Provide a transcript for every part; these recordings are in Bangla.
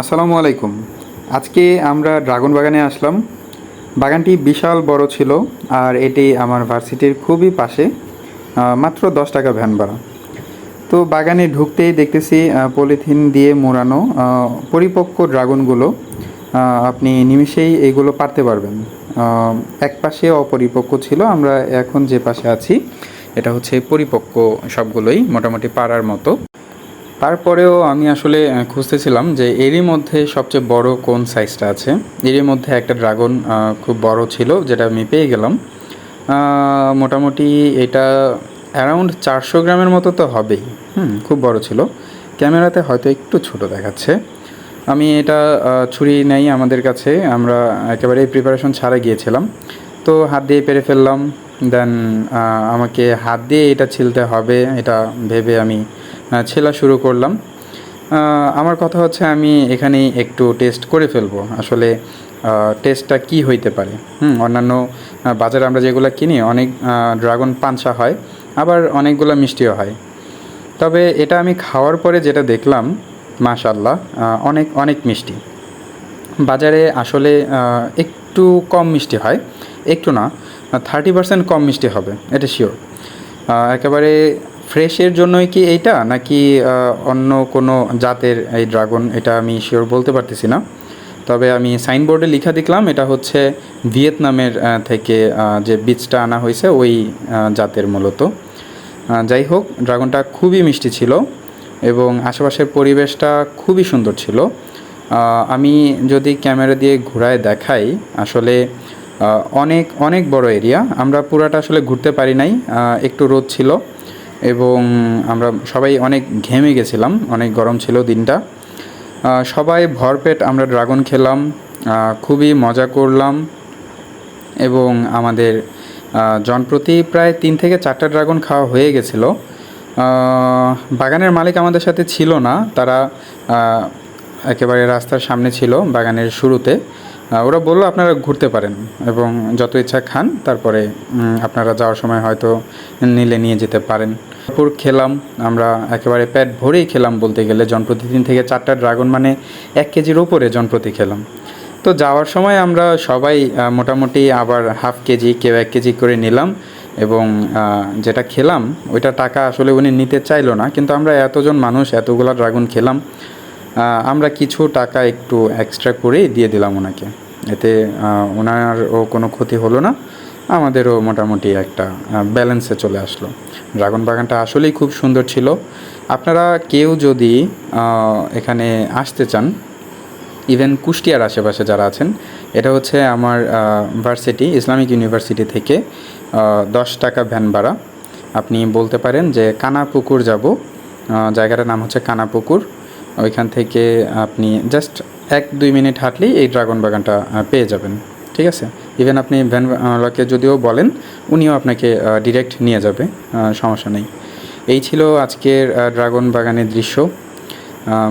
আসসালামু আলাইকুম। আজকে আমরা ড্রাগন বাগানে আসলাম। বাগানটি বিশাল বড় ছিল আর এটি আমার ভার্সিটির খুবই পাশে। মাত্র 10 টাকা ভ্যান ভাড়া। তো বাগানে ঢুকতেই দেখতেছি পলিথিন দিয়ে মোড়ানো পরিপক্ক ড্রাগনগুলো। আপনি নিমিষেই এগুলো পারতে পারবেন। এক পাশে অপরিপক্ক ছিল, আমরা এখন যে পাশে আছি এটা হচ্ছে পরিপক্ক, সবগুলোই মোটামুটি পারার মতো। তারপরেও আমি আসলে খুঁজতেছিলাম যে এরই মধ্যে সবচেয়ে বড় কোন সাইজটা আছে। এরই মধ্যে একটা ড্রাগন খুব বড় ছিল, যেটা আমি পেয়ে গেলাম। মোটামুটি এটা অ্যারাউন্ড 400 গ্রামের মতো তো হবেই। খুব বড় ছিল। ক্যামেরাতে হয়তো একটু ছোট দেখাচ্ছে। আমি এটা ছুরি নেই আমাদের কাছে, আমরা একেবারে প্রিপারেশন ছাড়া গিয়েছিলাম, তো হাত দিয়ে পেরে ফেললাম। দেন আমাকে হাত দিয়ে এটা ছিলতে হবে, এটা ভেবে আমি ছেলা শুরু করলাম। আমার কথা হচ্ছে আমি এখানে একটু টেস্ট করে ফেলবো আসলে টেস্টটা কি হইতে পারে। অন্যান্য বাজারে আমরা যেগুলো কিনি অনেক ড্রাগন পানসা হয়, আবার অনেকগুলো মিষ্টিও হয়। তবে এটা আমি খাওয়ার পরে যেটা দেখলাম, মাশাআল্লাহ, অনেক অনেক মিষ্টি। বাজারে আসলে একটু কম মিষ্টি হয়, একটু না, 30% কম মিষ্টি হবে, এটা শিওর। একেবারে ফ্রেশের জন্যই কি এইটা, নাকি অন্য কোনো জাতের এই ড্রাগন, এটা আমি শিওর বলতে পারতেছি না। তবে আমি সাইনবোর্ডে লেখা দেখলাম এটা হচ্ছে ভিয়েতনামের থেকে যে বীজটা আনা হয়েছে ওই জাতের মূলত। যাই হোক, ড্রাগনটা খুবই মিষ্টি ছিল এবং আশেপাশের পরিবেশটা খুবই সুন্দর ছিল। আমি যদি ক্যামেরা দিয়ে ঘোরায় দেখাই, আসলে অনেক অনেক বড় এরিয়া, আমরা পুরাটা আসলে ঘুরতে পারি নাই, একটু রোদ ছিল এবং আমরা সবাই অনেক ঘেমে গেছিলাম, অনেক গরম ছিল দিনটা। সবাই ভরপেট আমরা ড্রাগন খেলাম, খুবই মজা করলাম এবং আমাদের জনপ্রতি প্রায় 3 থেকে 4টা ড্রাগন খাওয়া হয়ে গেছিলো। বাগানের মালিক আমাদের সাথে ছিল না, তারা একেবারে রাস্তার সামনে ছিল বাগানের শুরুতে। ওরা বললো আপনারা ঘুরতে পারেন এবং যত ইচ্ছা খান, তারপরে আপনারা যাওয়ার সময় হয়তো নিলে নিয়ে যেতে পারেন। তারপর খেলাম আমরা, একেবারে পেট ভরেই খেলাম বলতে গেলে। জনপ্রতি 3 থেকে 4টা ড্রাগন মানে 1 কেজির ওপরে জনপ্রতি খেলাম। তো যাওয়ার সময় আমরা সবাই মোটামুটি আবার হাফ কেজি, কেউ 1 কেজি করে নিলাম এবং যেটা খেলাম ওইটা টাকা আসলে উনি নিতে চাইলো না, কিন্তু আমরা এতজন মানুষ এতগুলো ড্রাগন খেলাম, আমরা কিছু টাকা একটু এক্সট্রা করেই দিয়ে দিলাম ওনাকে। এতে ওনারও কোনো ক্ষতি হলো না, আমাদেরও মোটামুটি একটা ব্যালেন্সে চলে আসলো। ড্রাগন বাগানটা আসলেই খুব সুন্দর ছিল। আপনারা কেউ যদি এখানে আসতে চান, ইভেন কুষ্টিয়ার আশেপাশে যারা আছেন, এটা হচ্ছে আমার ভার্সিটি, ইসলামিক ইউনিভার্সিটি থেকে 10 টাকা ভ্যান ভাড়া। আপনি বলতে পারেন যে কানাপুকুর যাব, জায়গাটার নাম হচ্ছে কানাপুকুর। ওইখান থেকে আপনি জাস্ট 1-2 মিনিট হাঁটলেই এই ড্রাগন বাগানটা পেয়ে যাবেন, ঠিক আছে? ইভেন আপনি ভ্যানওয়ালাকে যদিও বলেন, উনিও আপনাকে ডিরেক্ট নিয়ে যাবে, সমস্যা নেই। এই ছিল আজকের ড্রাগন বাগানের দৃশ্য।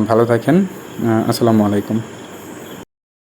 ভালো থাকেন। আসসালামু আলাইকুম।